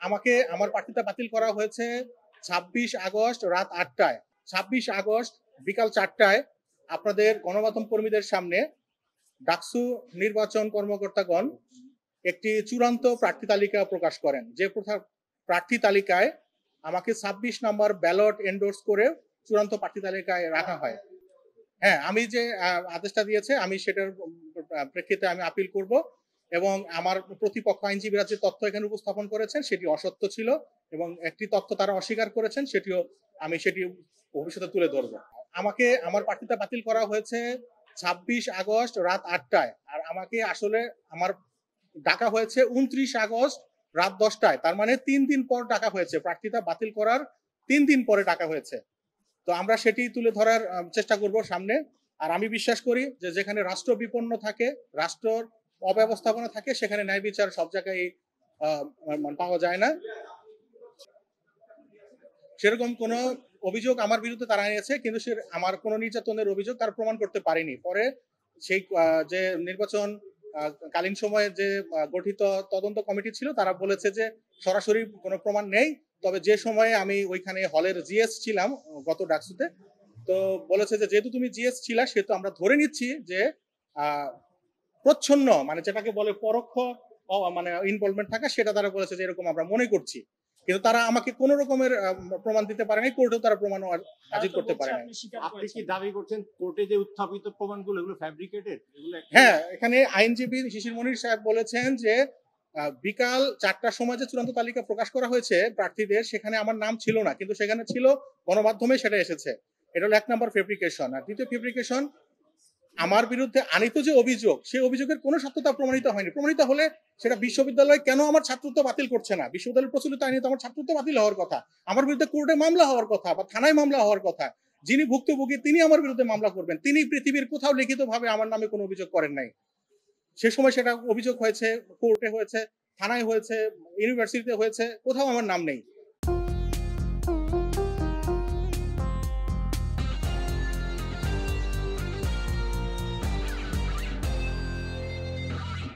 আমাকে আমার প্রার্থিতা বাতিল করা হয়েছে ২৬ আগস্ট রাত ৮টায়। ২৬ আগস্ট বিকাল ৪টায় আপনাদের গণমাধ্যম কর্মীদের সামনে ডাকসু নির্বাচন কর্মকর্তাগণ একটি চূড়ান্ত প্রার্থী তালিকা প্রকাশ করেন, যে প্রার্থী তালিকায় আমাকে ২৬ নম্বর ব্যালট এন্ডোর্স করে চূড়ান্ত প্রার্থী তালিকায় রাখা হয়। হ্যাঁ, আমি যে আদেশটা দিয়েছে আমি সেটার প্রেক্ষিতে আমি আপিল করব, এবং আমার প্রতিপক্ষ আইনজীবীরা যে তথ্য এখানে উপস্থাপন করেছেন সেটি অসত্য ছিল, এবং একটি তথ্য তারা অস্বীকার করেছেন, সেটি ভবিষ্যতে তুলে ধরবো। আমাকে আমার প্রার্থিতা বাতিল করা হয়েছে ২৬ আগস্ট রাত ৮টায়, আর আমাকে আসলে আমার ডাকা হয়েছে ২৯ আগস্ট রাত 10টায়। তার মানে ৩ দিন পর ডাকা হয়েছে, প্রার্থিতা বাতিল করার ৩ দিন পরে ডাকা হয়েছে। তো আমরা সেটি তুলে ধরার চেষ্টা করব সামনে। আর আমি বিশ্বাস করি যে যেখানে রাষ্ট্র বিপন্ন থাকে, রাষ্ট্রর অব্যবস্থাপনা থাকে, সেখানে ন্যায় বিচার সব জায়গায় পাওয়া যায় না। সেরকম কোনো অভিযোগ আমার বিরুদ্ধে তারা এনেছে, কিন্তু সে আমার কোনো নির্যাতনের অভিযোগ তারা প্রমাণ করতে পারেনি। পরে সেই যে নির্বাচন কালীন সময়ে যে গঠিত তদন্ত কমিটি ছিল, তারা বলেছে যে সরাসরি কোনো প্রমাণ নেই, তবে যে সময়ে আমি ওইখানে হলের জিএস ছিলাম গত ডাকসুতে, তো বলেছে যে যেহেতু তুমি জিএস ছিলা, সেহেতু আমরা ধরে নিচ্ছি যে প্রচ্ছন্ন, মানে যেটাকে বলে পরোক্ষ মানে ইনভলভমেন্ট থাকা, সেটা তারা বলেছে যে এরকম আমরা মনে করছি। কিন্তু তারা আমাকে কোন রকমের প্রমাণ দিতে পারেনি, কোর্টেও তারা প্রমাণ হাজির করতে পারে না। আপনি কি দাবি করছেন কোর্টে যে উত্থাপিত প্রমাণগুলো এগুলো ফ্যাব্রিকেটেড? হ্যাঁ, এখানে আইনজীবী শিশির মনির সাহেব বলেছেন যে বিকাল ৪টার সময় যে চূড়ান্ত তালিকা প্রকাশ করা হয়েছে প্রার্থীদের, সেখানে আমার নাম ছিল না, কিন্তু সেখানে ছিল গণমাধ্যমে সেটা এসেছে। এটা হলো ১ নম্বর ফেব্রিকেশন। আর দ্বিতীয় ফেব্রিকেশন, আমার বিরুদ্ধে আনিত যে অভিযোগ, সেই অভিযোগের কোনো সত্যতা প্রমাণিত হয়নি। প্রমাণিত হলে সেটা বিশ্ববিদ্যালয় কেন আমার ছাত্রত্ব বাতিল করছে না? বিশ্ববিদ্যালয়ের প্রচলিত আইনে তো আমার ছাত্রত্ব বাতিল হওয়ার কথা, আমার বিরুদ্ধে কোর্টে মামলা হওয়ার কথা, বা থানায় মামলা হওয়ার কথা। যিনি ভুক্তভোগী তিনি আমার বিরুদ্ধে মামলা করবেন, তিনি পৃথিবীর কোথাও লিখিতভাবে আমার নামে কোনো অভিযোগ করেন নাই। সে সময় সেটা অভিযোগ হয়েছে, কোর্টে হয়েছে, থানায় হয়েছে, ইউনিভার্সিটিতে হয়েছে, কোথাও আমার নাম নেই।